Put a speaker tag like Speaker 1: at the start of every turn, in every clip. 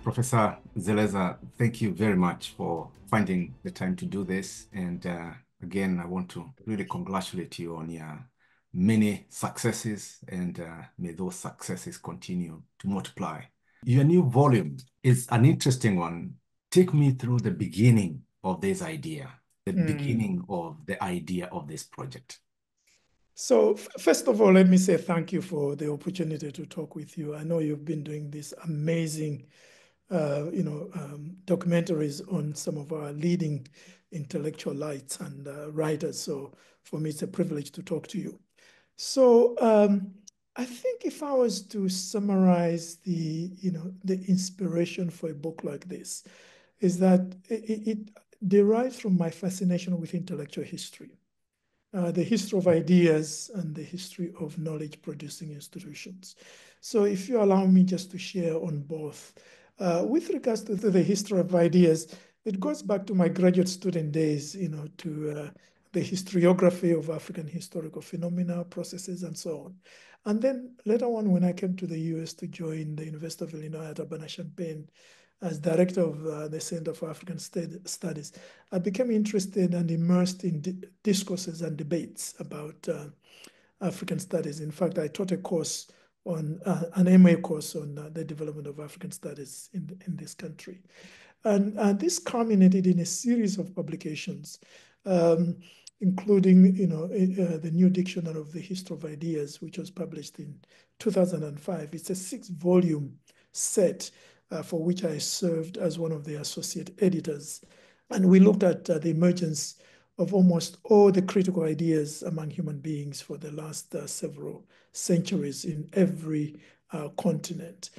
Speaker 1: Professor Zeleza, thank you very much for finding the time to do this. And again, I want to really congratulate you on your many successes, and may those successes continue to multiply. Your new volume is an interesting one. Take me through the beginning of this idea, the beginning of the idea of this project.
Speaker 2: So first of all, let me say thank you for the opportunity to talk with you. I know you've been doing this amazing, documentaries on some of our leading intellectual lights and writers. So for me, it's a privilege to talk to you. So I think if I was to summarize the inspiration for a book like this, is that it derives from my fascination with intellectual history. The history of ideas and the history of knowledge-producing institutions. So if you allow me just to share on both. With regards to the history of ideas, it goes back to my graduate student days, to the historiography of African historical phenomena, processes, and so on. And then later on, when I came to the US to join the University of Illinois at Urbana-Champaign, as director of the Center for African Studies, I became interested and immersed in discourses and debates about African studies. In fact, I taught a course on an MA course on the development of African studies in this country. And this culminated in a series of publications, including the New Dictionary of the History of Ideas, which was published in 2005. It's a 6-volume set for which I served as one of the associate editors. And we looked at the emergence of almost all the critical ideas among human beings for the last several centuries in every continent.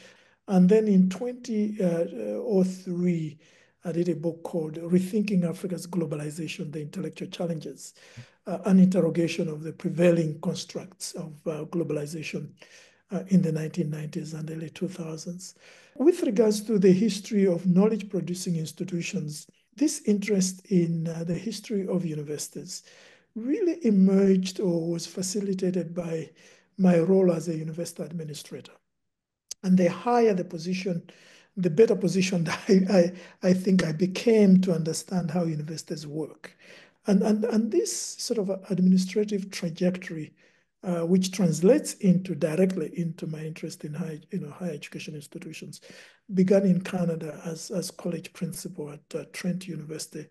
Speaker 2: And then in 2003, I did a book called Rethinking Africa's Globalization, the Intellectual Challenges, an interrogation of the prevailing constructs of globalization in the 1990s and early 2000s. With regards to the history of knowledge-producing institutions, this interest in the history of universities really emerged or was facilitated by my role as a university administrator. And the higher the position, the better position that I think I became to understand how universities work. And this sort of administrative trajectory, which translates directly into my interest in higher education institutions, began in Canada as college principal at Trent University.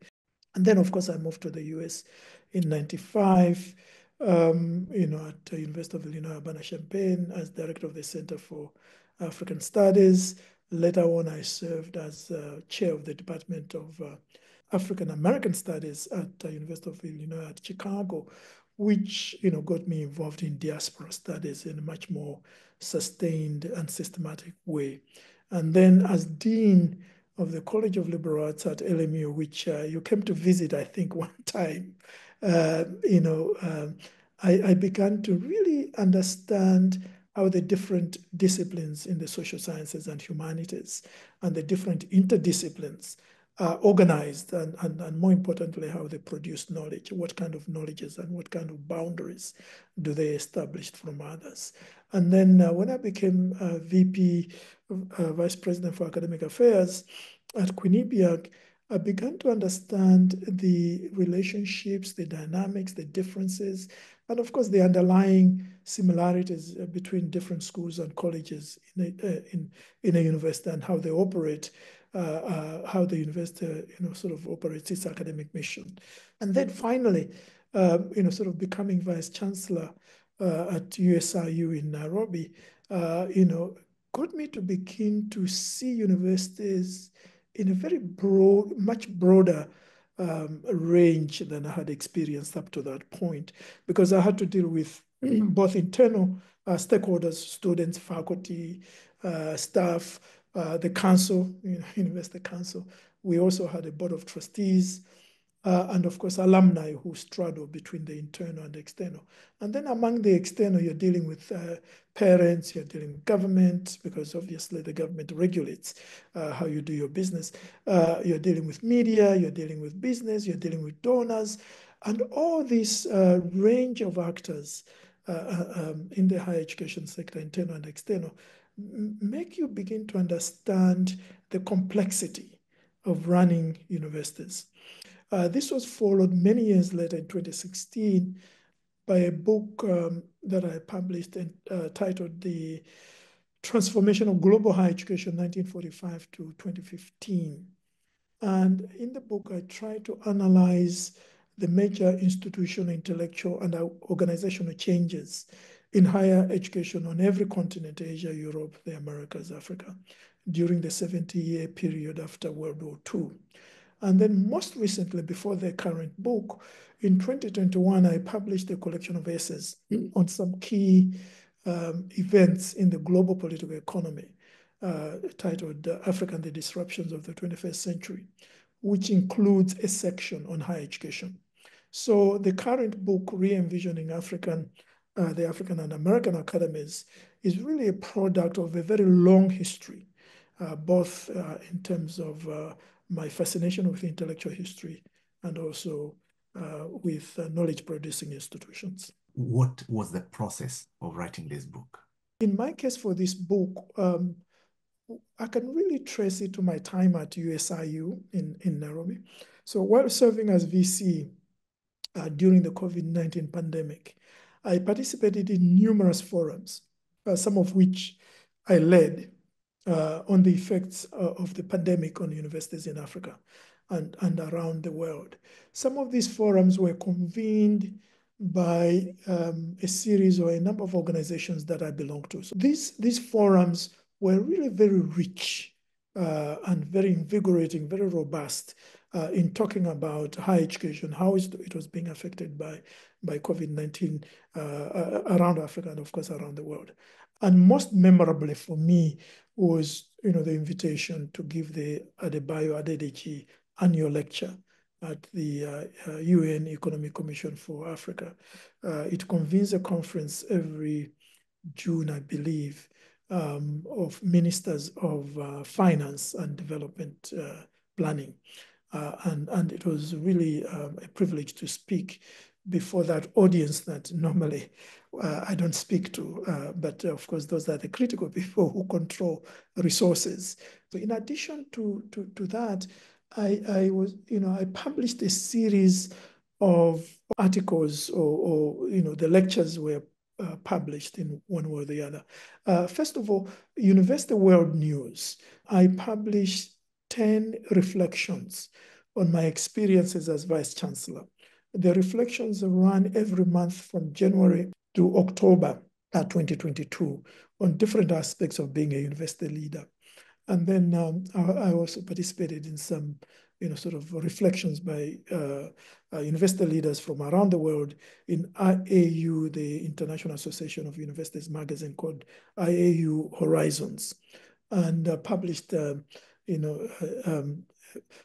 Speaker 2: And then, of course, I moved to the US in '95, at the University of Illinois Urbana-Champaign as director of the Center for African Studies. Later on, I served as chair of the Department of African American Studies at the University of Illinois at Chicago, which got me involved in diaspora studies in a much more sustained and systematic way. And then as dean of the College of Liberal Arts at LMU, which you came to visit, I think, one time, I began to really understand how the different disciplines in the social sciences and humanities and the different interdisciplines are organized and more importantly, how they produce knowledge, what kind of knowledges and what kind of boundaries do they establish from others. And then when I became VP, Vice President for Academic Affairs at Quinnipiac, I began to understand the relationships, the dynamics, the differences, and of course the underlying similarities between different schools and colleges in a university and how they operate, how the university sort of operates its academic mission. And then finally, sort of becoming Vice Chancellor at USIU in Nairobi, got me to begin to see universities in a very broad, much broader range than I had experienced up to that point, because I had to deal with both internal stakeholders, students, faculty, staff, the council, university council. We also had a board of trustees, and of course, alumni who straddle between the internal and the external. And then among the external, you're dealing with parents, you're dealing with government, because obviously the government regulates how you do your business. You're dealing with media, you're dealing with business, you're dealing with donors, and all this range of actors in the higher education sector, internal and external, make you begin to understand the complexity of running universities. This was followed many years later in 2016 by a book that I published titled The Transformation of Global Higher Education, 1945 to 2015. And in the book, I try to analyze the major institutional, intellectual, and organizational changes in higher education on every continent, Asia, Europe, the Americas, Africa, during the 70-year period after World War II. And then most recently, before the current book, in 2021, I published a collection of essays on some key events in the global political economy, titled Africa and the Disruptions of the 21st Century, which includes a section on higher education. So the current book, Re-envisioning the African and American Academies, is really a product of a very long history, both in terms of my fascination with intellectual history and also with knowledge-producing institutions.
Speaker 1: What was the process of writing this book?
Speaker 2: In my case for this book, I can really trace it to my time at USIU in Nairobi. So while serving as VC during the COVID-19 pandemic, I participated in numerous forums, some of which I led on the effects of the pandemic on universities in Africa and around the world. Some of these forums were convened by a series or a number of organizations that I belong to. So these forums were really very rich and very invigorating, very robust in talking about higher education, how it was being affected by COVID-19 around Africa and of course around the world. And most memorably for me was, the invitation to give the Adebayo Adedeji annual lecture at the UN Economic Commission for Africa. It convenes a conference every June, I believe, of ministers of finance and development planning. And it was really a privilege to speak before that audience that normally I don't speak to, but of course, those are the critical people who control resources. So in addition to that, I published a series of articles or the lectures were published in one way or the other. First of all, University World News. I published 10 reflections on my experiences as Vice Chancellor. The reflections run every month from January to October 2022 on different aspects of being a university leader. And then I also participated in some, sort of reflections by university leaders from around the world in IAU, the International Association of Universities magazine called IAU Horizons, and published,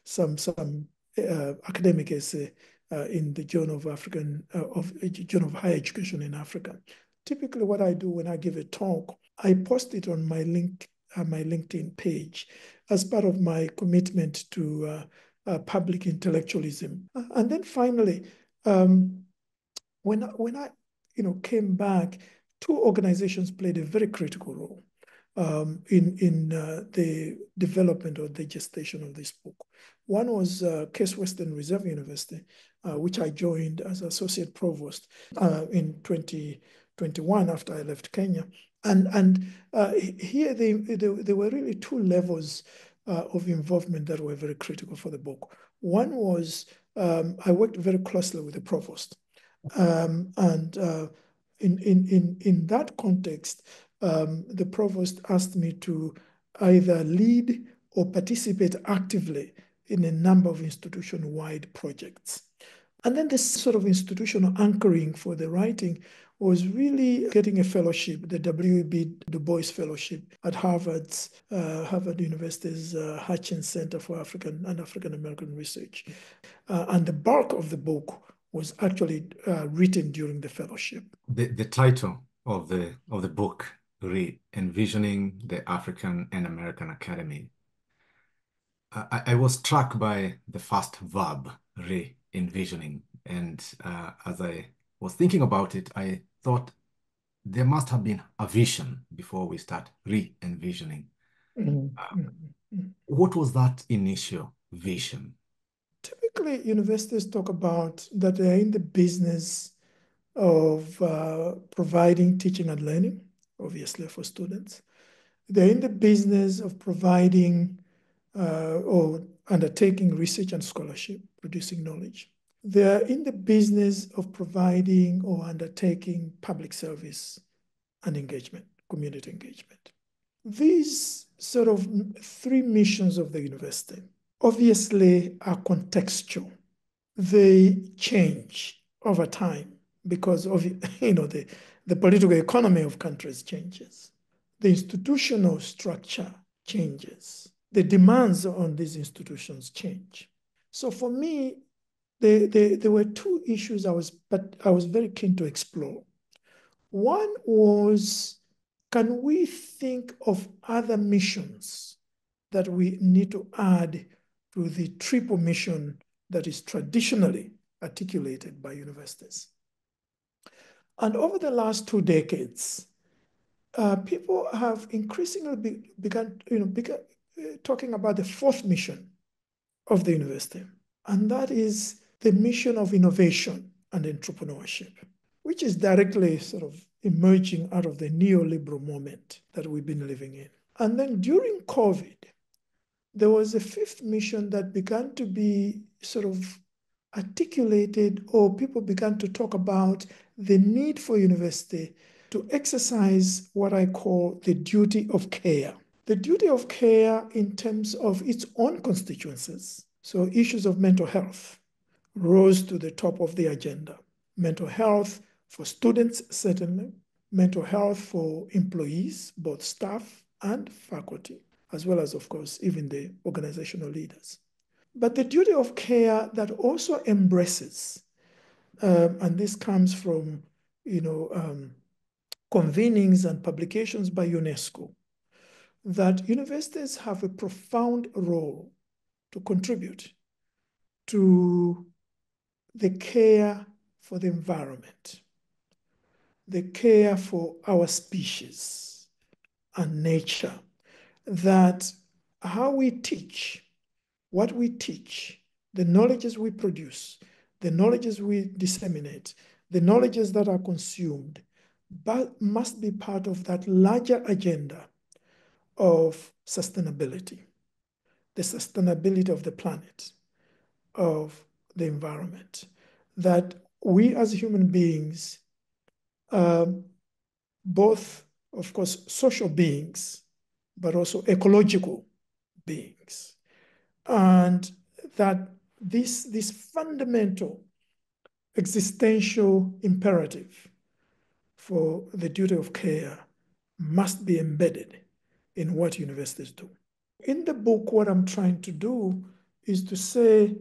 Speaker 2: some academic essay in the Journal of Higher Education in Africa. Typically, what I do when I give a talk, I post it on my LinkedIn page as part of my commitment to public intellectualism. And then finally, when I came back, two organizations played a very critical role in the development or the gestation of this book. One was Case Western Reserve University, which I joined as Associate Provost in 2021 after I left Kenya. And here there were really two levels of involvement that were very critical for the book. One was I worked very closely with the provost. And in that context, the provost asked me to either lead or participate actively in a number of institution-wide projects. And then this sort of institutional anchoring for the writing was really getting a fellowship, the W.E.B. Du Bois Fellowship at Harvard University's Hutchins Center for African and African American Research. And the bulk of the book was actually written during the fellowship.
Speaker 1: The title of the book, Re-envisioning the African and American Academy. I was struck by the first verb, re-envisioning. And as I was thinking about it, I thought there must have been a vision before we start re-envisioning. What was that initial vision?
Speaker 2: Typically, universities talk about that they're in the business of providing teaching and learning, obviously for students. They're in the business of providing or undertaking research and scholarship, producing knowledge. They're in the business of providing or undertaking public service and engagement, community engagement. These sort of three missions of the university obviously are contextual. They change over time because of the political economy of countries changes. The institutional structure changes. The demands on these institutions change. So for me, there were two issues I was very keen to explore. One was, can we think of other missions that we need to add to the triple mission that is traditionally articulated by universities? And over the last 2 decades, people have increasingly begun talking about the fourth mission of the university, and that is the mission of innovation and entrepreneurship, which is directly sort of emerging out of the neoliberal moment that we've been living in. And then during COVID, there was a fifth mission that began to be sort of articulated, or people began to talk about the need for university to exercise what I call the duty of care. The duty of care in terms of its own constituencies. So issues of mental health rose to the top of the agenda. Mental health for students, certainly. Mental health for employees, both staff and faculty, as well as, of course, even the organizational leaders. But the duty of care that also embraces, and this comes from, convenings and publications by UNESCO, that universities have a profound role to contribute to the care for the environment, the care for our species and nature, that how we teach, what we teach, the knowledges we produce, the knowledges we disseminate, the knowledges that are consumed, but must be part of that larger agenda of sustainability, the sustainability of the planet, of the environment, that we as human beings, both, of course, social beings, but also ecological beings, and that this fundamental existential imperative for the duty of care must be embedded in what universities do. In the book, what I'm trying to do is to say,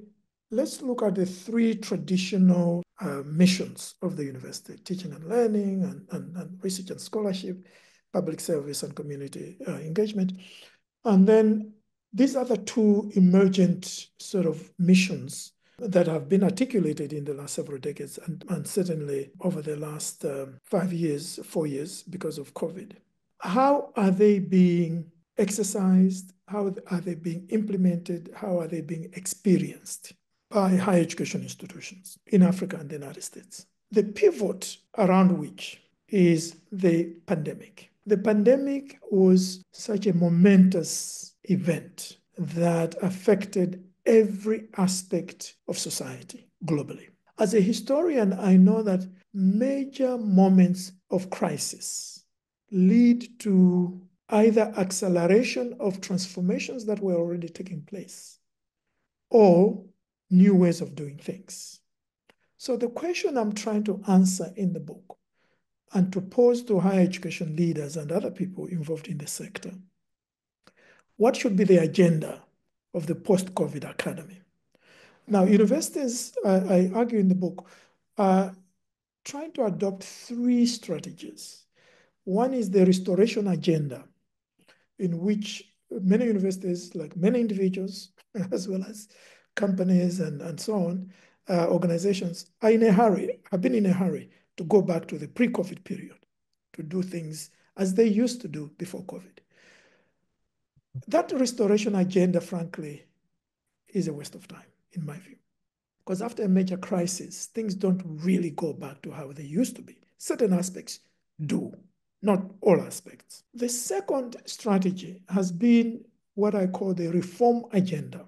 Speaker 2: let's look at the three traditional missions of the university: teaching and learning, and research and scholarship, public service and community engagement. And then these are the two emergent sort of missions that have been articulated in the last several decades, and certainly over the last 5 years, 4 years, because of COVID. How are they being exercised? How are they being implemented? How are they being experienced by higher education institutions in Africa and the United States? The pivot around which is the pandemic. The pandemic was such a momentous event that affected every aspect of society globally. As a historian, I know that major moments of crisis lead to either acceleration of transformations that were already taking place or new ways of doing things. So the question I'm trying to answer in the book and to pose to higher education leaders and other people involved in the sector, what should be the agenda of the post-COVID academy? Now, universities, I argue in the book, are trying to adopt three strategies. One is the restoration agenda, in which many universities, like many individuals, as well as companies and so on, organizations, are in a hurry, have been in a hurry to go back to the pre-COVID period. to do things as they used to do before COVID. That restoration agenda, frankly, is a waste of time, in my view. Because after a major crisis, things don't really go back to how they used to be. Certain aspects do, not all aspects. The second strategy has been what I call the reform agenda,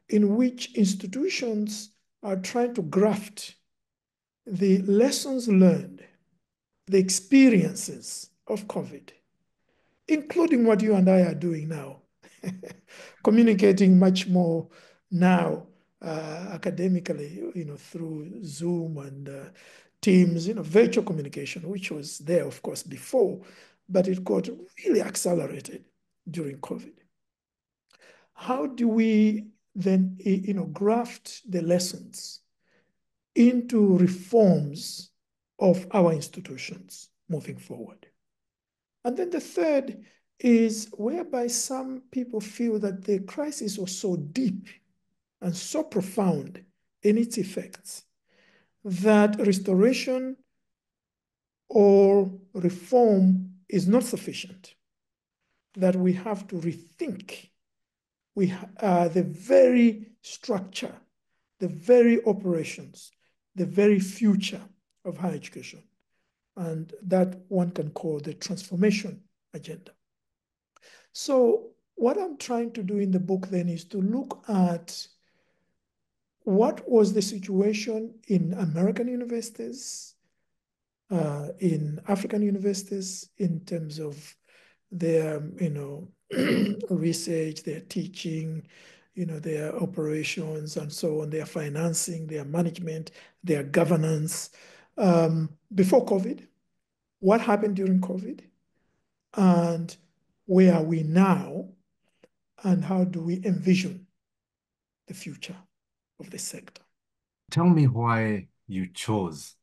Speaker 2: in which institutions are trying to graft the lessons learned, the experiences of COVID, including what you and I are doing now, communicating much more now academically, through Zoom and Teams, virtual communication, which was there, of course, before, but it got really accelerated during COVID. How do we then, graft the lessons into reforms of our institutions moving forward? And then the third is whereby some people feel that the crisis was so deep and so profound in its effects that restoration or reform is not sufficient, that we have to rethink the very structure, the very operations, the very future of higher education. And that one can call the transformation agenda. So what I'm trying to do in the book then is to look at what was the situation in American universities, in African universities, in terms of their, research, their teaching, their operations and so on, their financing, their management, their governance. Before COVID, what happened during COVID, and where are we now, and how do we envision the future of the sector?
Speaker 1: Tell me why you chose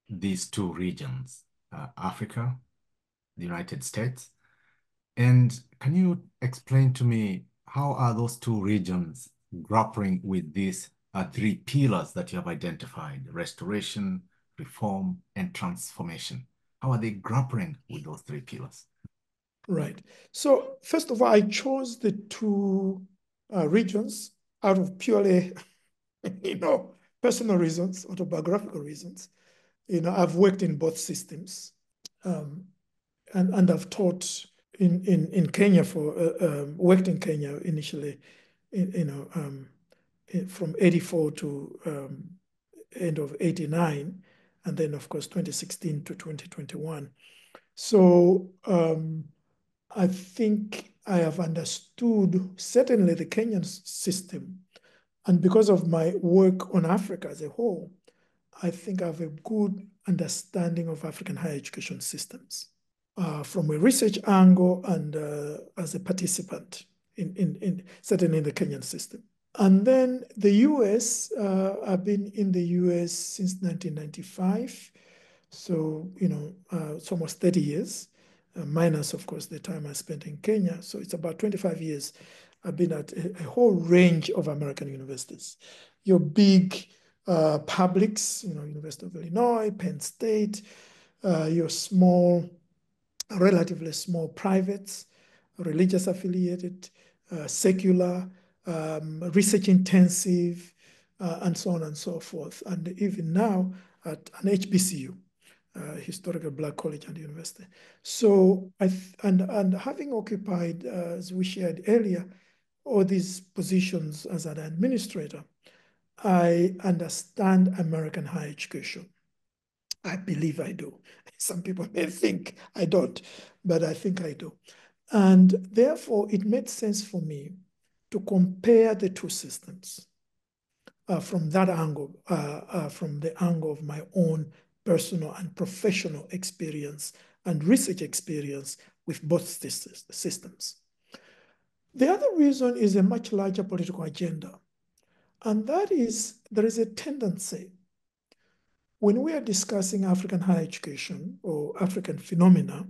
Speaker 1: these two regions, Africa, the United States, and can you explain to me how are those two regions grappling with these three pillars that you have identified: restoration, reform, and transformation? How are they grappling with those three pillars?
Speaker 2: Right. So first of all, I chose the two regions out of purely, personal reasons, autobiographical reasons. I've worked in both systems, and I've taught in Kenya worked in Kenya initially, from 84 to end of 89, and then of course 2016 to 2021. So I think I have understood certainly the Kenyan system, and because of my work on Africa as a whole, I think I have a good understanding of African higher education systems from a research angle and as a participant certainly in the Kenyan system. And then the US, I've been in the US since 1995. So, it's almost 30 years, minus, of course, the time I spent in Kenya. So it's about 25 years. I've been at a whole range of American universities. Your big publics, University of Illinois, Penn State, your small, relatively small privates, religious affiliated, secular, research intensive, and so on and so forth. And even now at an HBCU, Historical Black College and University. So, and having occupied, as we shared earlier, all these positions as an administrator, I understand American higher education. I believe I do. Some people may think I don't, but I think I do. And therefore, it made sense for me to compare the two systems from that angle, from the angle of my own personal and professional experience and research experience with both systems. The other reason is a much larger political agenda, and that is there is a tendency when we are discussing African higher education or African phenomena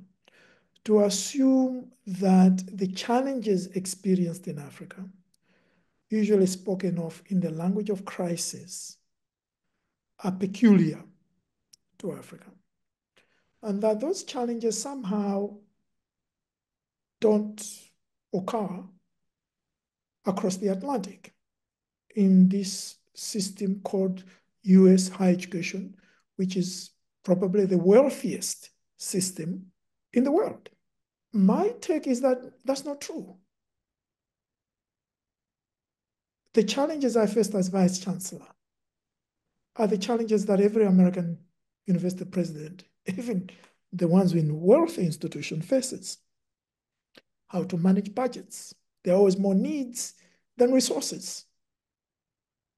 Speaker 2: to assume that the challenges experienced in Africa, usually spoken of in the language of crisis, are peculiar to Africa. and that those challenges somehow don't occur across the Atlantic in this system called US higher education, which is probably the wealthiest system in the world. My take is that that's not true. The challenges I faced as vice chancellor are the challenges that every American university president, even the ones in wealthy institutions, faces. How to manage budgets. There are always more needs than resources.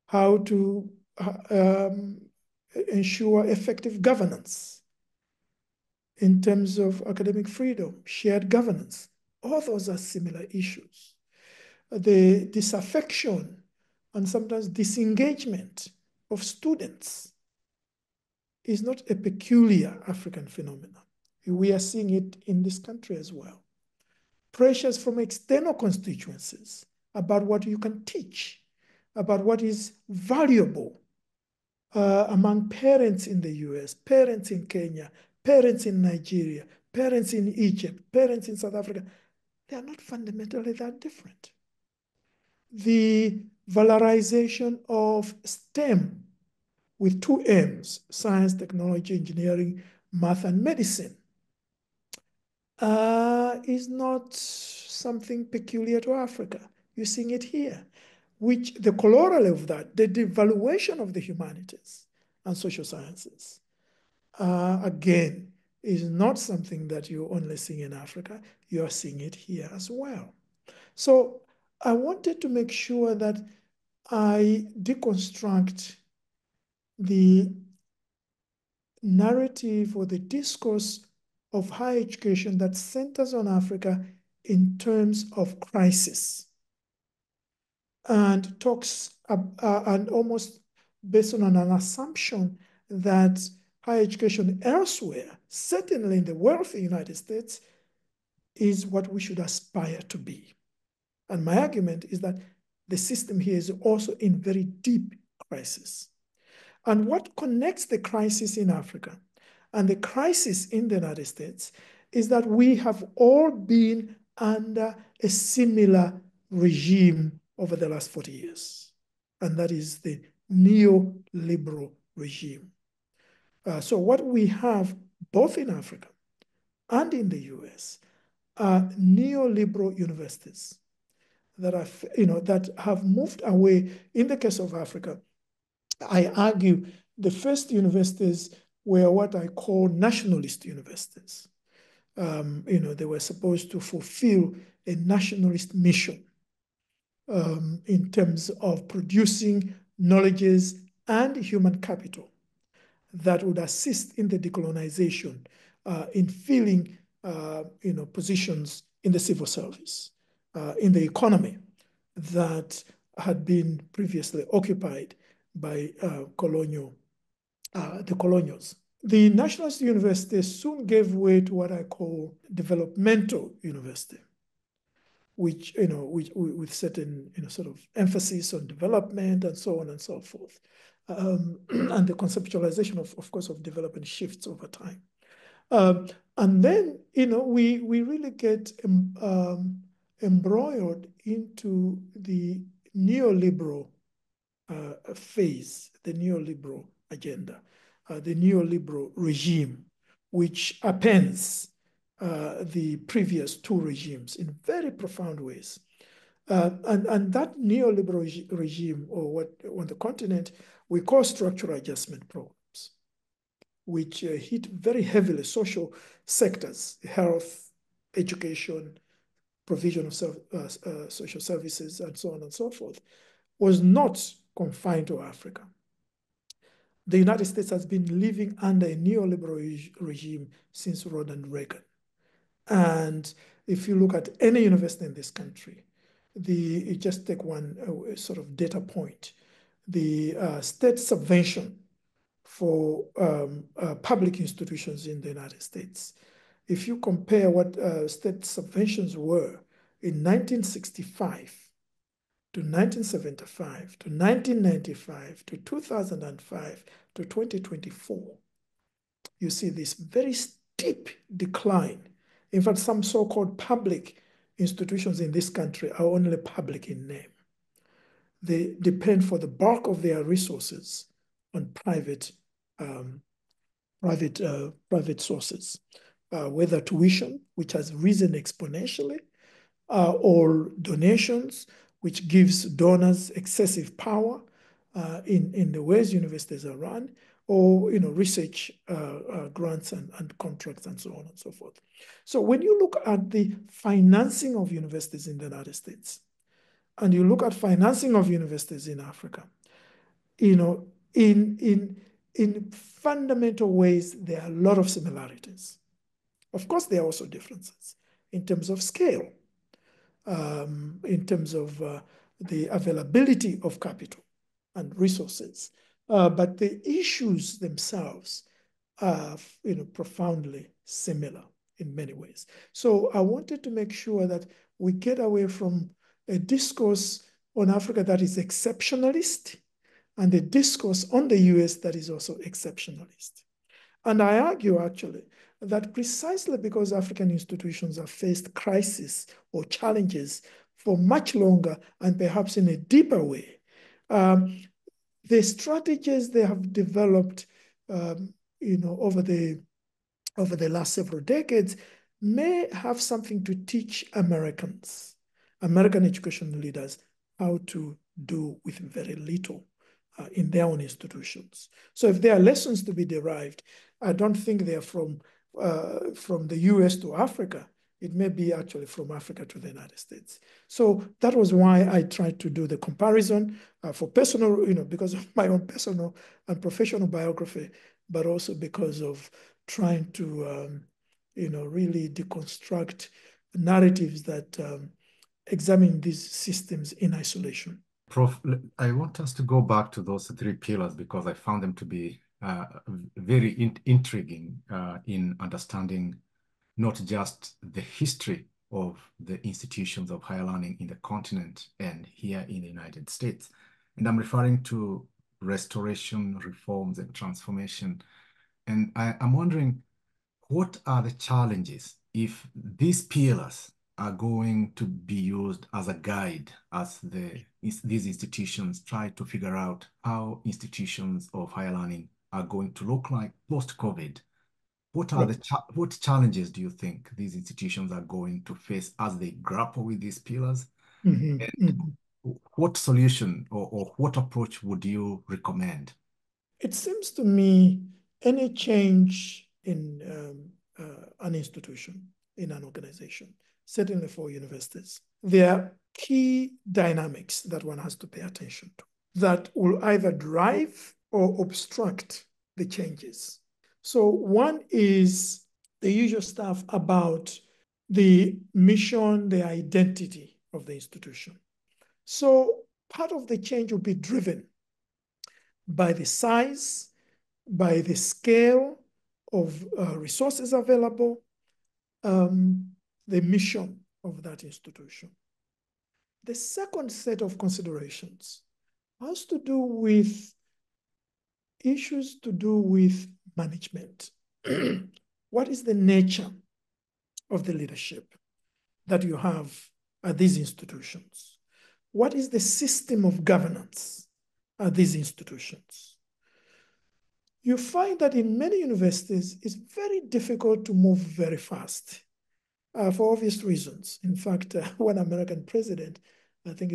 Speaker 2: How to ensure effective governance in terms of academic freedom, shared governance. All those are similar issues. The disaffection and sometimes disengagement of students is not a peculiar African phenomenon. We are seeing it in this country as well. Pressures from external constituencies about what you can teach, about what is valuable among parents in the US, parents in Kenya, parents in Nigeria, parents in Egypt, parents in South Africa. They are not fundamentally that different. The valorization of STEM with 2 M's, science, technology, engineering, math, and medicine, is not something peculiar to Africa. You're seeing it here, which the corollary of that, the devaluation of the humanities and social sciences, again, is not something that you're only seeing in Africa. You are seeing it here as well. So I wanted to make sure that I deconstruct the narrative or the discourse of higher education that centers on Africa in terms of crisis and talks and almost based on an assumption that higher education elsewhere, certainly in the wealthy United States, is what we should aspire to be. And my argument is that the system here is also in very deep crisis. And what connects the crisis in Africa and the crisis in the United States is that we have all been under a similar regime over the last 40 years. And that is the neoliberal regime. So what we have both in Africa and in the US are neoliberal universities that are, that have moved away. In the case of Africa, I argue the first universities were what I call nationalist universities. They were supposed to fulfill a nationalist mission in terms of producing knowledges and human capital that would assist in the decolonization, in filling positions in the civil service, in the economy that had been previously occupied by the colonials. The nationalist universities soon gave way to what I call developmental university, which, with certain, sort of emphasis on development and so on and so forth. And the conceptualization of course, of development shifts over time. And then, we really get embroiled into the neoliberal phase, the neoliberal agenda, the neoliberal regime, which appends the previous 2 regimes in very profound ways. And that neoliberal regime, or what on the continent we call structural adjustment programs, which hit very heavily social sectors, health, education, provision of social services, and so on and so forth, was not confined to Africa. The United States has been living under a neoliberal regime since Ronald Reagan. And if you look at any university in this country, you just take one sort of data point, the state subvention for public institutions in the United States. If you compare what state subventions were in 1965 to 1975 to 1995 to 2005 to 2024, you see this very deep decline. In fact, some so-called public institutions in this country are only public in name. They depend for the bulk of their resources on private sources, whether tuition, which has risen exponentially, or donations, which gives donors excessive power in the ways universities are run, or research grants and contracts and so on and so forth. So when you look at the financing of universities in the United States, and you look at financing of universities in Africa, in fundamental ways, there are a lot of similarities. Of course, there are also differences in terms of scale, in terms of the availability of capital and resources. But the issues themselves are profoundly similar in many ways. So I wanted to make sure that we get away from a discourse on Africa that is exceptionalist and a discourse on the US that is also exceptionalist. And I argue, actually, that precisely because African institutions have faced crises or challenges for much longer and perhaps in a deeper way, the strategies they have developed over the last several decades may have something to teach American education leaders, how to do with very little in their own institutions. So if there are lessons to be derived, I don't think they're from the US to Africa. It may be actually from Africa to the United States. So that was why I tried to do the comparison for personal, because of my own personal and professional biography, but also because of trying to, really deconstruct narratives that examine these systems in isolation.
Speaker 1: Prof, I want us to go back to those three pillars because I found them to be very intriguing in understanding not just the history of the institutions of higher learning in the continent and here in the United States. And I'm referring to restoration, reforms, and transformation. And I'm wondering, what are the challenges if these pillars are going to be used as a guide as these institutions try to figure out how institutions of higher learning are going to look like post-COVID? What challenges do you think these institutions are going to face as they grapple with these pillars?
Speaker 2: Mm-hmm.
Speaker 1: And what solution or what approach would you recommend?
Speaker 2: It seems to me any change in an institution, in an organization, certainly for universities, there are key dynamics that one has to pay attention to that will either drive or obstruct the changes. So one is the usual stuff about the mission, the identity of the institution. So part of the change will be driven by the size, by the scale of resources available, the mission of that institution. The second set of considerations has to do with issues to do with management. What is the nature of the leadership that you have at these institutions? What is the system of governance at these institutions? You find that in many universities, it's very difficult to move very fast for obvious reasons. In fact, one American president, I think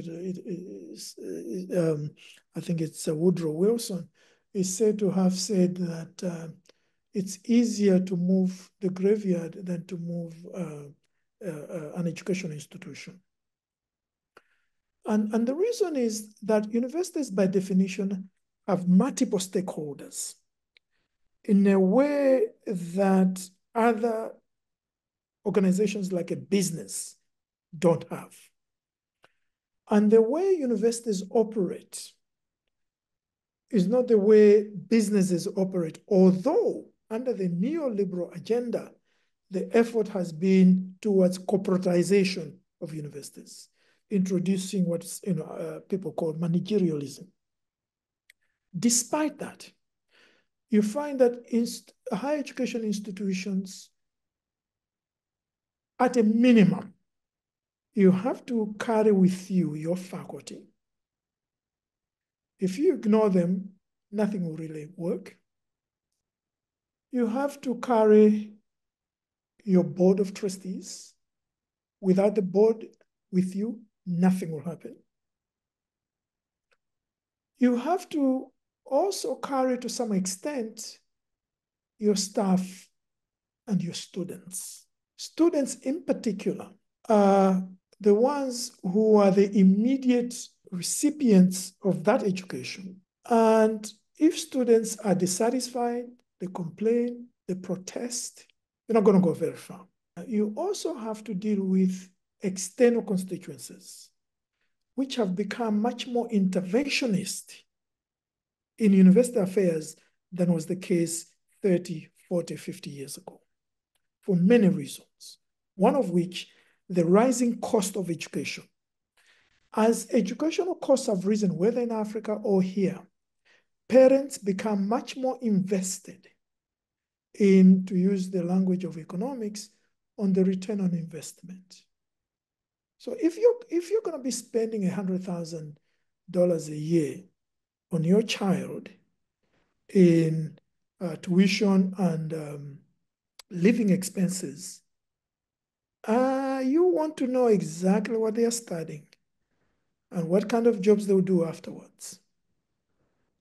Speaker 2: it's Woodrow Wilson, is said to have said that it's easier to move the graveyard than to move an education institution. And the reason is that universities, by definition, have multiple stakeholders in a way that other organizations like a business don't have. And the way universities operate is not the way businesses operate, although under the neoliberal agenda, the effort has been towards corporatization of universities, introducing what people call managerialism. Despite that, you find that higher education institutions at a minimum, you have to carry with you your faculty. If you ignore them, nothing will really work. You have to carry your board of trustees. Without the board with you, nothing will happen. You have to also carry, to some extent, your staff and your students. Students in particular are the ones who are the immediate recipients of that education. And if students are dissatisfied, they complain, they protest, you're not going to go very far. You also have to deal with external constituencies, which have become much more interventionist in university affairs than was the case 30, 40, 50 years ago, for many reasons, one of which, the rising cost of education. As educational costs have risen, whether in Africa or here, parents become much more invested in, to use the language of economics, on the return on investment. So if you're going to be spending $100,000 a year on your child in tuition and living expenses, you want to know exactly what they are studying and what kind of jobs they'll do afterwards,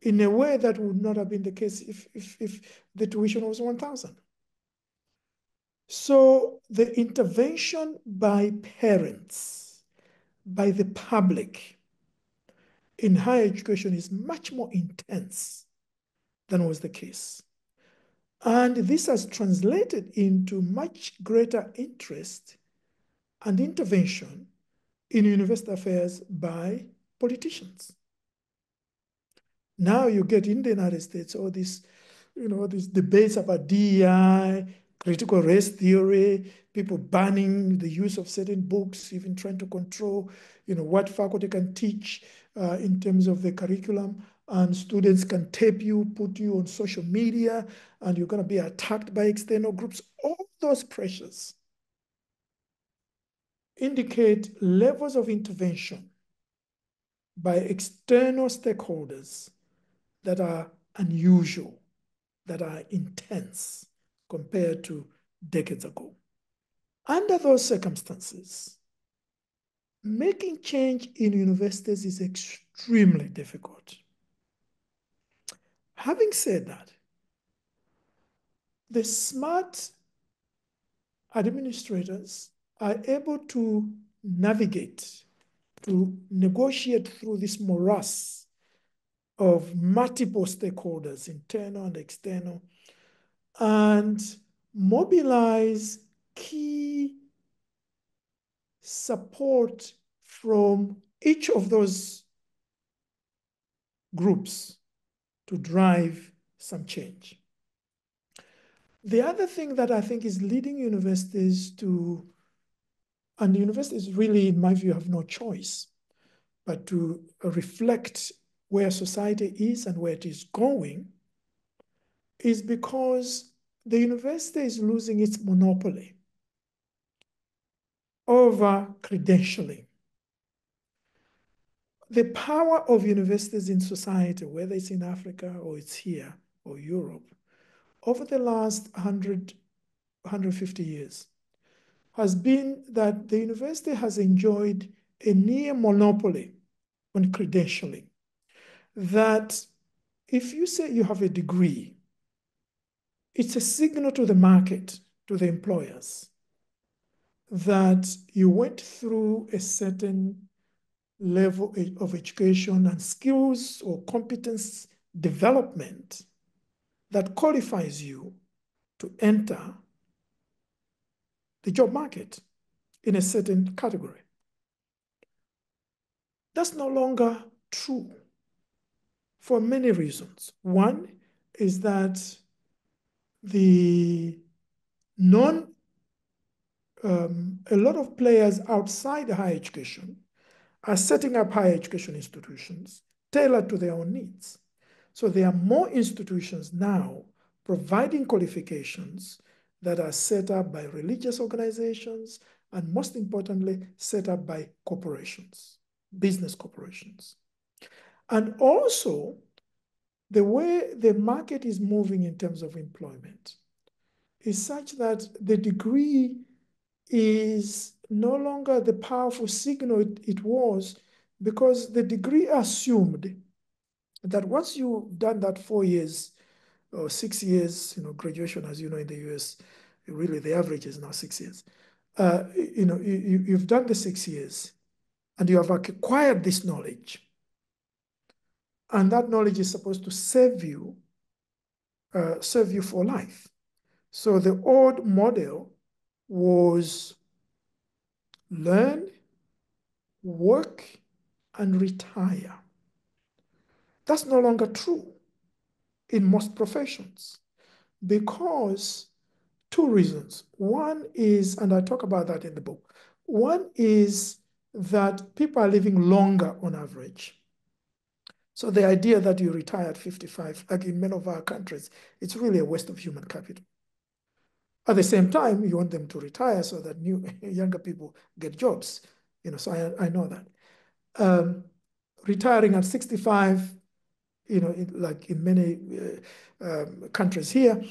Speaker 2: in a way that would not have been the case if the tuition was 1,000. So the intervention by parents, by the public in higher education is much more intense than was the case. And this has translated into much greater interest and intervention in university affairs by politicians. Now you get in the United States all these debates about DEI, critical race theory, people banning the use of certain books, even trying to control, what faculty can teach in terms of the curriculum. And students can tape you, put you on social media, and you're going to be attacked by external groups. All those pressures indicate levels of intervention by external stakeholders that are unusual, that are intense compared to decades ago. Under those circumstances, making change in universities is extremely difficult. Having said that, the smart administrators are able to navigate, to negotiate through this morass of multiple stakeholders, internal and external, and mobilize key support from each of those groups to drive some change. The other thing that I think is leading universities to, and universities really, in my view, have no choice but to reflect where society is and where it is going, is because the university is losing its monopoly over credentialing. The power of universities in society, whether it's in Africa or it's here or Europe, over the last 100, 150 years, has been that the university has enjoyed a near monopoly on credentialing. That if you say you have a degree, it's a signal to the market, to the employers, that you went through a certain level of education and skills or competence development that qualifies you to enter the job market in a certain category. That's no longer true for many reasons. One is that a lot of players outside higher education are setting up higher education institutions tailored to their own needs. So there are more institutions now providing qualifications that are set up by religious organizations, and most importantly, set up by corporations, business corporations. And also, the way the market is moving in terms of employment is such that the degree is no longer the powerful signal it was, because the degree assumed that once you've done that 4 years or 6 years, graduation, as you know, in the US, really the average is now 6 years. You've done the 6 years and you have acquired this knowledge. And that knowledge is supposed to serve you for life. So the old model was learn, work, and retire. That's no longer true in most professions, because two reasons. One is, and I talk about that in the book, one is that people are living longer on average. So the idea that you retire at 55, like in many of our countries, it's really a waste of human capital. At the same time, you want them to retire so that younger people get jobs. So I know that. Retiring at 65, like in many countries here,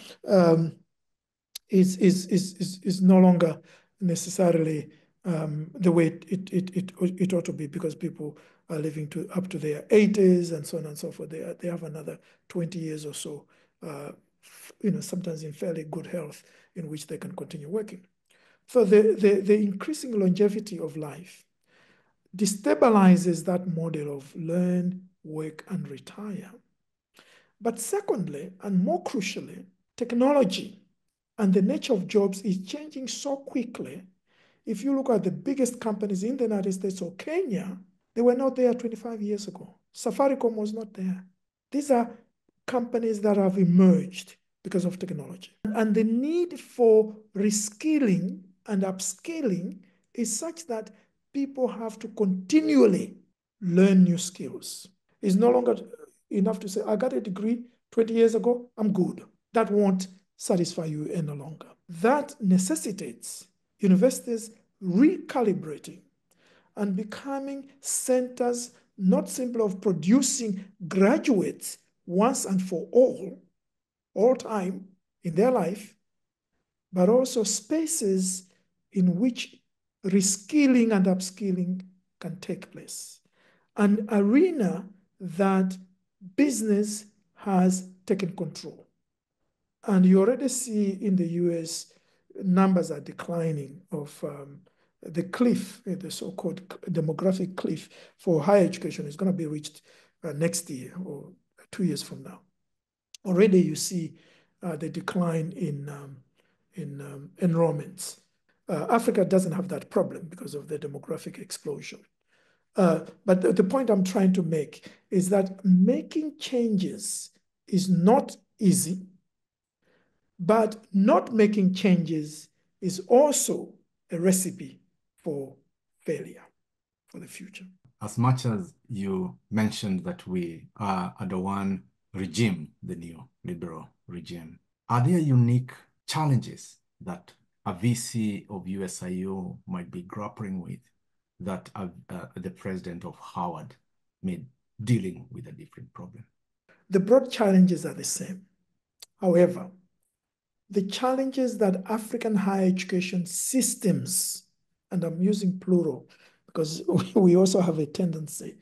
Speaker 2: is no longer necessarily the way it ought to be, because people are living up to their 80s and so on and so forth. They have another 20 years or so, sometimes in fairly good health, in which they can continue working. So the increasing longevity of life destabilizes that model of learn, work, and retire. But secondly, and more crucially, technology and the nature of jobs is changing so quickly. If you look at the biggest companies in the United States or Kenya, they were not there 25 years ago. Safaricom was not there. These are companies that have emerged because of technology. And the need for reskilling and upskilling is such that people have to continually learn new skills. It's no longer enough to say, I got a degree 20 years ago, I'm good. That won't satisfy you any longer. That necessitates universities recalibrating and becoming centers not simply of producing graduates once and for all time in their life, but also spaces in which reskilling and upskilling can take place. An arena that business has taken control. And you already see in the US, numbers are declining of the cliff, the so-called demographic cliff for higher education is going to be reached next year or 2 years from now. Already you see the decline in enrollments. Africa doesn't have that problem because of the demographic explosion. But the point I'm trying to make is that making changes is not easy, but not making changes is also a recipe for failure for the future.
Speaker 1: As much as you mentioned that we are under one regime, the new liberal regime, are there unique challenges that a VC of USIU might be grappling with that the president of Howard may dealing with a different problem?
Speaker 2: The broad challenges are the same. However, the challenges that African higher education systems, and I'm using plural because we also have a tendency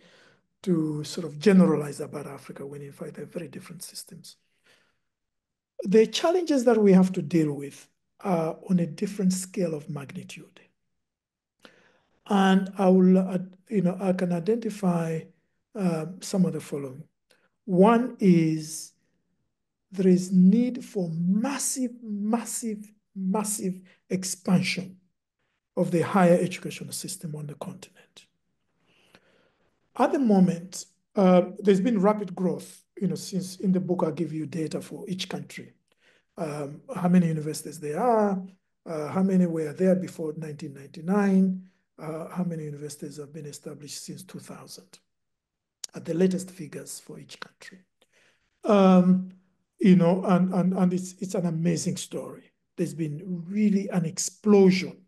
Speaker 2: to sort of generalize about Africa when in fact they're very different systems. The challenges that we have to deal with are on a different scale of magnitude. And I can identify some of the following. One is there is need for massive expansion of the higher educational system on the continent. At the moment, there's been rapid growth, since in the book I give you data for each country. How many universities there are, how many were there before 1999, how many universities have been established since 2000, at the latest figures for each country. And it's an amazing story. there's been really an explosion.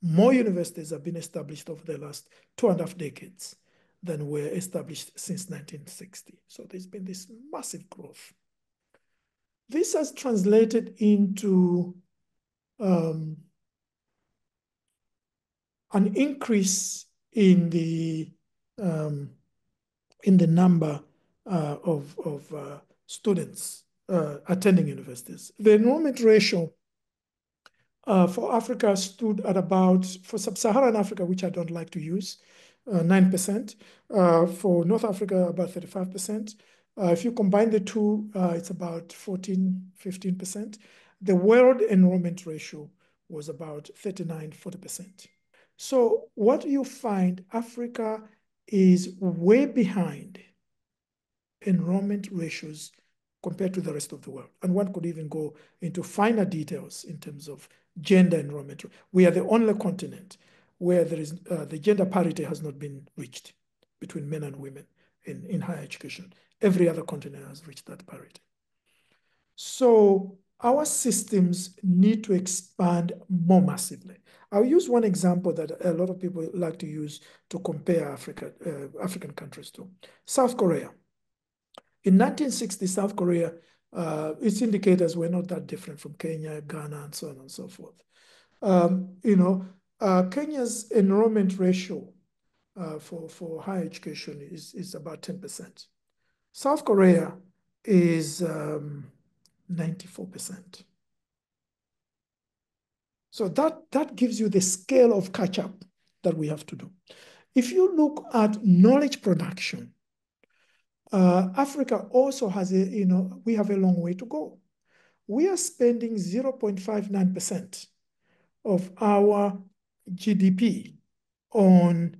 Speaker 2: More universities have been established over the last 2.5 decades than were established since 1960. So there's been this massive growth. This has translated into an increase in the number of students attending universities. The enrollment ratio for Africa stood at about, for sub-Saharan Africa, which I don't like to use, 9%. For North Africa, about 35%. If you combine the two, it's about 14, 15%. The world enrollment ratio was about 39, 40%. So what you find, Africa is way behind enrollment ratios compared to the rest of the world. And one could even go into finer details in terms of gender enrollment. We are the only continent where there is the gender parity has not been reached between men and women in higher education. Every other continent has reached that parity. So our systems need to expand more massively. I'll use one example that a lot of people like to use to compare African countries to. South Korea. In 1960, South Korea, its indicators were not that different from Kenya, Ghana, and so on and so forth. Kenya's enrollment ratio for higher education is about 10%. South Korea is 94%. So that gives you the scale of catch-up that we have to do. If you look at knowledge production, Africa also has we have a long way to go. We are spending 0.59% of our GDP on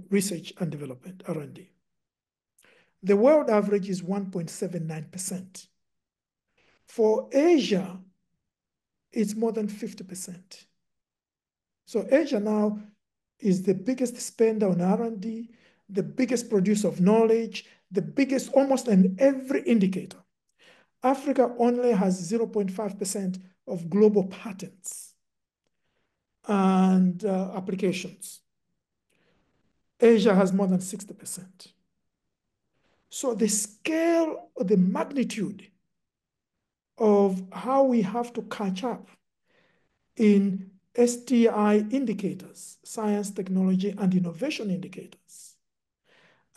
Speaker 2: research and development, R&D. The world average is 1.79%. For Asia, it's more than 50%. So Asia now is the biggest spender on R&D, the biggest producer of knowledge, the biggest almost in every indicator. Africa only has 0.5% of global patents and applications. Asia has more than 60%. So the scale, the magnitude of how we have to catch up in STI indicators, science, technology, and innovation indicators.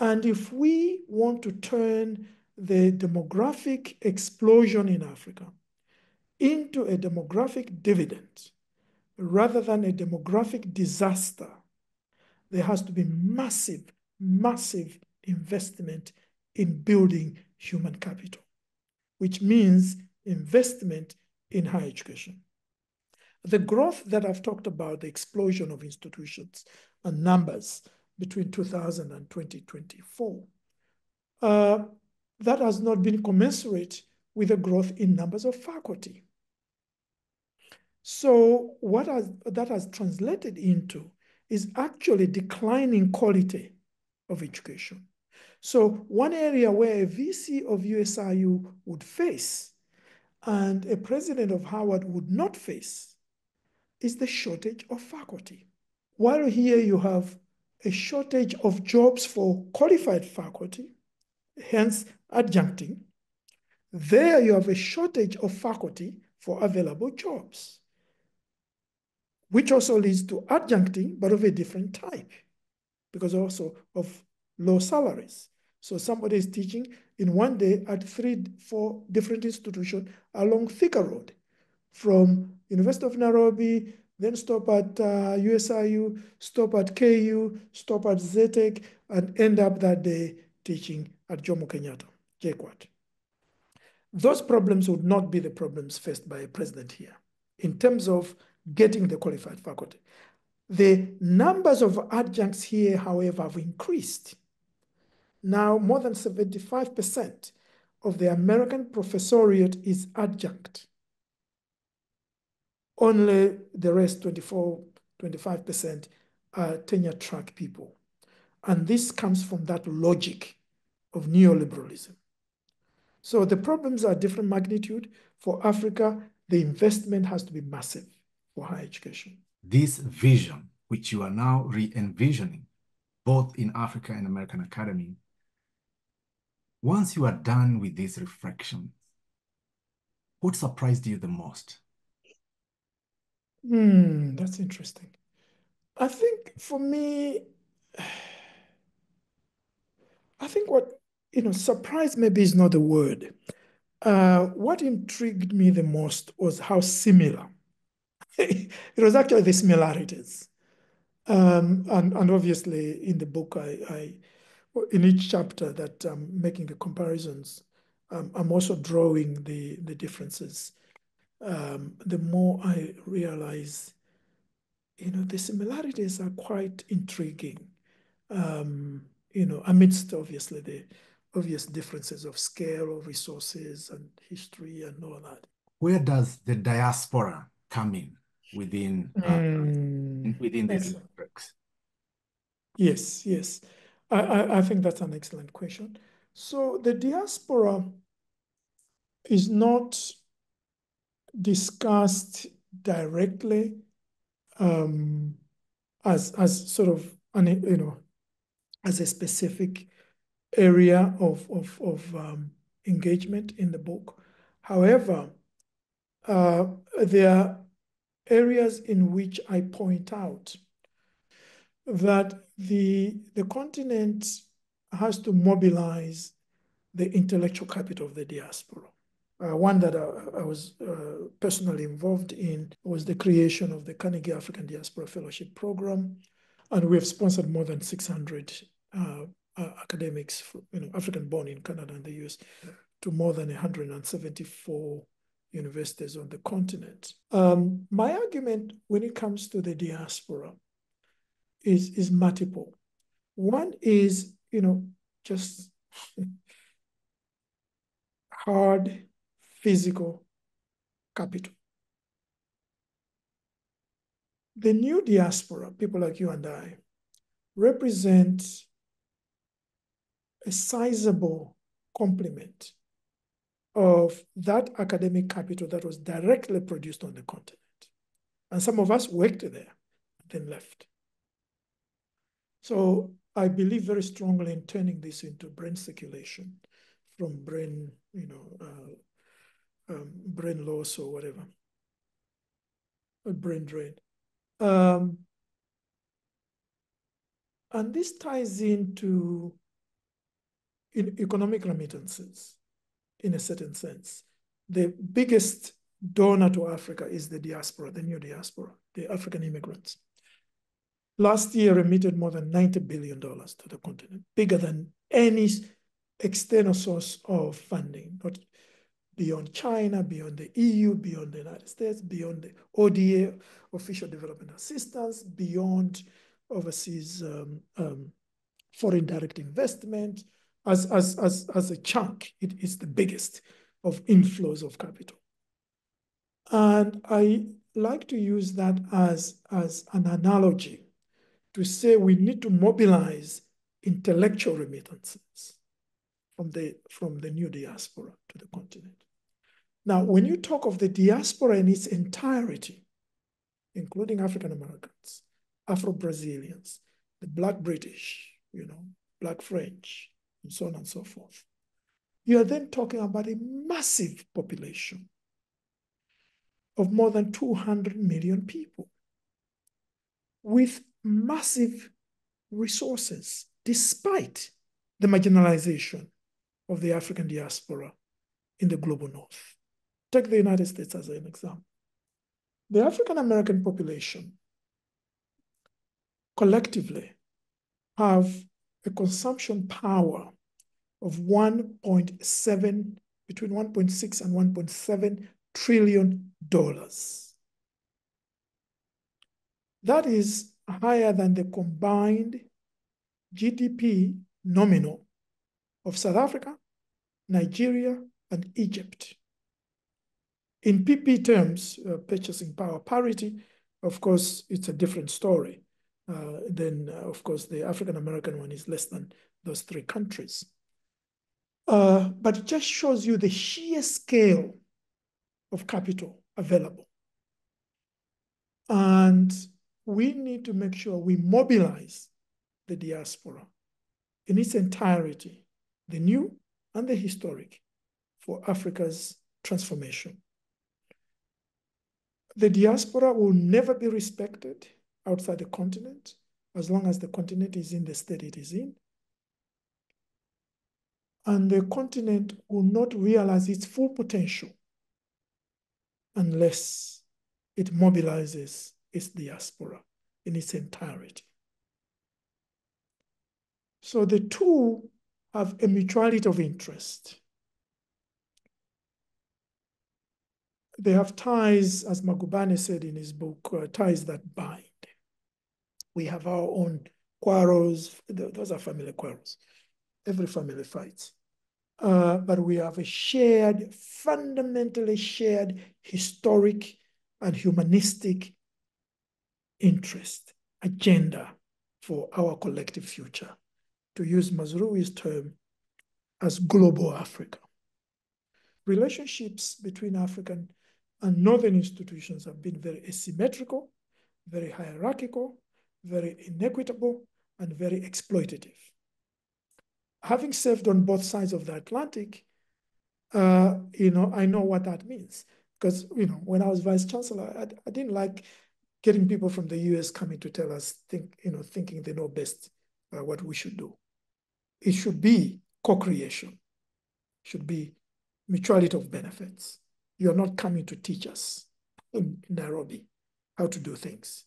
Speaker 2: And if we want to turn the demographic explosion in Africa into a demographic dividend rather than a demographic disaster, there has to be massive, massive investment in building human capital, which means investment in higher education. The growth that I've talked about, the explosion of institutions and numbers between 2000 and 2024, that has not been commensurate with the growth in numbers of faculty. So what that has translated into is actually declining quality of education. So one area where a VC of USIU would face and a president of Howard would not face is the shortage of faculty. While here you have a shortage of jobs for qualified faculty, hence adjuncting, there you have a shortage of faculty for available jobs, which also leads to adjuncting, but of a different type, because also of low salaries. So somebody is teaching in one day at 3, 4 different institutions along Thika Road, from University of Nairobi, then stop at USIU, stop at KU, stop at ZTEC, and end up that day teaching at Jomo Kenyatta, JKUAT. Those problems would not be the problems faced by a president here in terms of getting the qualified faculty. The numbers of adjuncts here, however, have increased. Now, more than 75% of the American professoriate is adjunct. Only the rest, 24, 25%, are tenure track people. And this comes from that logic of neoliberalism. So the problems are different magnitude. For Africa, the investment has to be massive for higher education.
Speaker 1: This vision, which you are now re-envisioning, both in Africa and American Academy, once you are done with this reflection, what surprised you the most?
Speaker 2: That's interesting. I think for me, I think what, surprise maybe is not the word. What intrigued me the most was how similar. It was actually the similarities. And obviously in the book, in each chapter that I'm making the comparisons, I'm also drawing the differences. The more I realize, the similarities are quite intriguing. Amidst obviously the obvious differences of scale, of resources, and history, and all that.
Speaker 1: Where does the diaspora come in within these
Speaker 2: Excellent.
Speaker 1: metrics?
Speaker 2: Yes, yes. I think that's an excellent question. So the diaspora is not discussed directly as sort of as a specific area of engagement in the book. However, there are areas in which I point out that the continent has to mobilize the intellectual capital of the diaspora. One that I was personally involved in was the creation of the Carnegie African Diaspora Fellowship Program, and we have sponsored more than 600 academics, African-born in Canada and the US, to more than 174 universities on the continent. My argument when it comes to the diaspora is multiple. One is, just hard physical capital. The new diaspora, people like you and I, represent a sizable complement of that academic capital that was directly produced on the continent. And some of us worked there, then left. So I believe very strongly in turning this into brain circulation from brain, brain loss or whatever, a brain drain. And this ties into economic remittances in a certain sense. The biggest donor to Africa is the diaspora, the new diaspora, the African immigrants. Last year remitted more than $90 billion to the continent, bigger than any external source of funding, not beyond China, beyond the EU, beyond the United States, beyond the ODA, official development assistance, beyond overseas foreign direct investment. As a chunk, it is the biggest of inflows of capital. And I like to use that as an analogy to say we need to mobilize intellectual remittances from the new diaspora to the continent. Now, when you talk of the diaspora in its entirety, including African Americans, Afro-Brazilians, the Black British, Black French, and so on and so forth, you are then talking about a massive population of more than 200 million people with massive resources, despite the marginalization of the African diaspora in the global north. Take the United States as an example. The African American population collectively have a consumption power of between 1.6 and $1.7 trillion. That is higher than the combined GDP nominal of South Africa, Nigeria, and Egypt. In PP terms, purchasing power parity, of course, it's a different story. Then, of course, the African-American one is less than those three countries. But it just shows you the sheer scale of capital available. And we need to make sure we mobilize the diaspora in its entirety, the new and the historic, for Africa's transformation. The diaspora will never be respected outside the continent as long as the continent is in the state it is in. And the continent will not realize its full potential unless it mobilizes its diaspora in its entirety. So the two have a mutuality of interest. They have ties, as Magubane said in his book, ties that bind. We have our own quarrels. Those are family quarrels. Every family fights. But we have a shared, fundamentally shared historic and humanistic interest, agenda for our collective future. To use Mazrui's term, as global Africa. Relationships between African and Northern institutions have been very asymmetrical, very hierarchical, very inequitable, and very exploitative. Having served on both sides of the Atlantic, I know what that means. Because, when I was vice chancellor, I didn't like getting people from the US coming to tell us, thinking they know best what we should do. It should be co-creation, should be mutuality of benefits. You're not coming to teach us in Nairobi how to do things.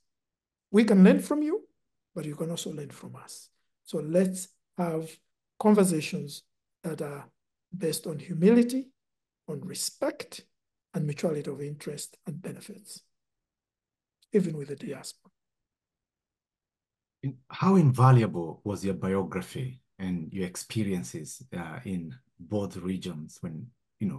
Speaker 2: We can learn from you, but you can also learn from us. So let's have conversations that are based on humility, on respect, and mutuality of interest and benefits, even with the diaspora.
Speaker 1: How invaluable was your biography and your experiences in both regions when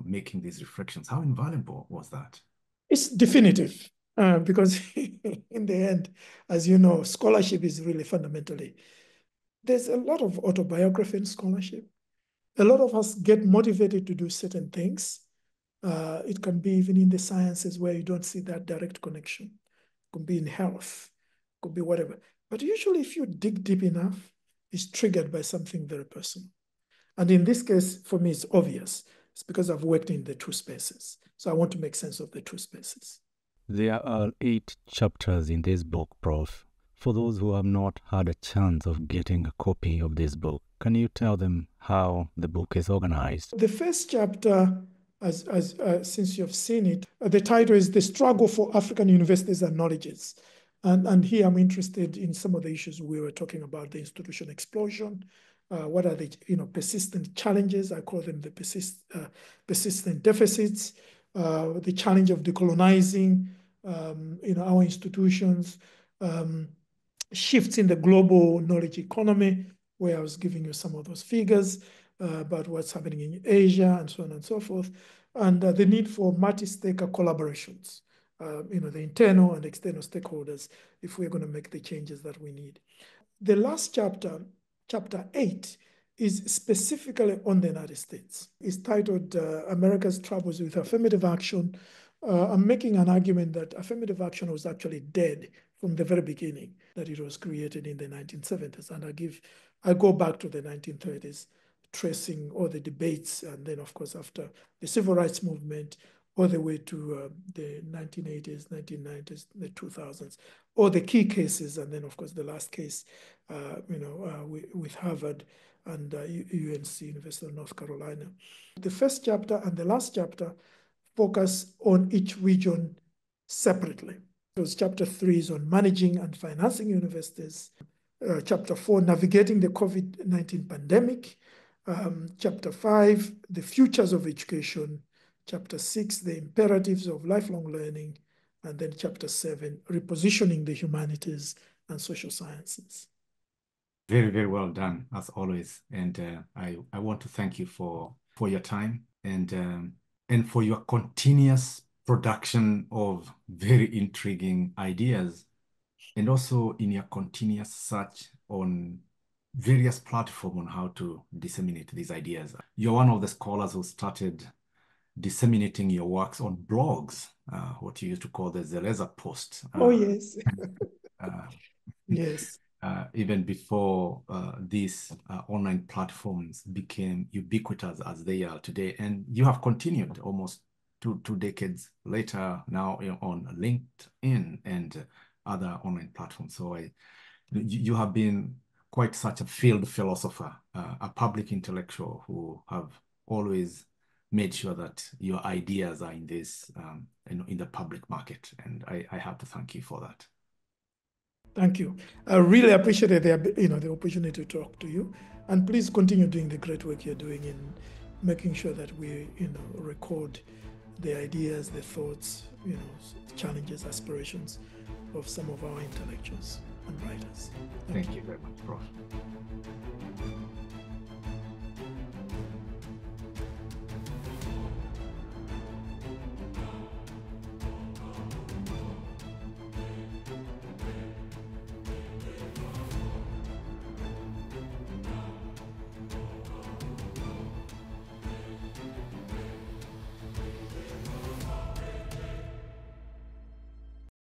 Speaker 1: making these reflections? How invaluable was that?
Speaker 2: It's definitive because in the end, as you know, scholarship is really fundamentally, there's a lot of autobiography in scholarship. A lot of us get motivated to do certain things. It can be even in the sciences where you don't see that direct connection. It could be in health, it could be whatever. But usually if you dig deep enough, it's triggered by something very personal. And in this case, for me, it's obvious. It's because I've worked in the two spaces. So I want to make sense of the two spaces.
Speaker 3: There are 8 chapters in this book, Prof. For those who have not had a chance of getting a copy of this book, can you tell them how the book is organized?
Speaker 2: The first chapter, since you've seen it, the title is The Struggle for African Universities and Knowledges. And here I'm interested in some of the issues we were talking about, the institution explosion. What are the persistent challenges? I call them the persistent deficits, the challenge of decolonizing our institutions, shifts in the global knowledge economy, where I was giving you some of those figures about what's happening in Asia and so on and so forth, and the need for multi-stakeholder collaborations, the internal and external stakeholders, if we're going to make the changes that we need. The last chapter, chapter 8, is specifically on the United States. It's titled America's Troubles with Affirmative Action. I'm making an argument that affirmative action was actually dead from the very beginning, that it was created in the 1970s. And I go back to the 1930s, tracing all the debates, and then, of course, after the civil rights movement, all the way to the 1980s, 1990s, the 2000s, all the key cases, and then, of course, the last case, with Harvard and UNC, University of North Carolina. The first chapter and the last chapter focus on each region separately. Because chapter 3 is on managing and financing universities. Chapter 4, navigating the COVID-19 pandemic. Chapter 5, the futures of education. Chapter 6, the imperatives of lifelong learning. And then chapter 7, repositioning the humanities and social sciences.
Speaker 1: Very, very well done, as always. And I want to thank you for your time and for your continuous production of very intriguing ideas, and also in your continuous search on various platforms on how to disseminate these ideas. You're one of the scholars who started disseminating your works on blogs, what you used to call the Zeleza post.
Speaker 2: Oh, yes.
Speaker 1: uh,
Speaker 2: Yes.
Speaker 1: Even before these online platforms became ubiquitous as they are today. And you have continued almost two decades later now, you know, on LinkedIn and other online platforms. So you have been quite such a field philosopher, a public intellectual who have always made sure that your ideas are in this, in the public market. And I have to thank you for that.
Speaker 2: Thank you. I really appreciated the opportunity to talk to you, and please continue doing the great work you're doing in making sure that we record the ideas, the thoughts, challenges, aspirations of some of our intellectuals and writers.
Speaker 1: Thank you very much, Prof.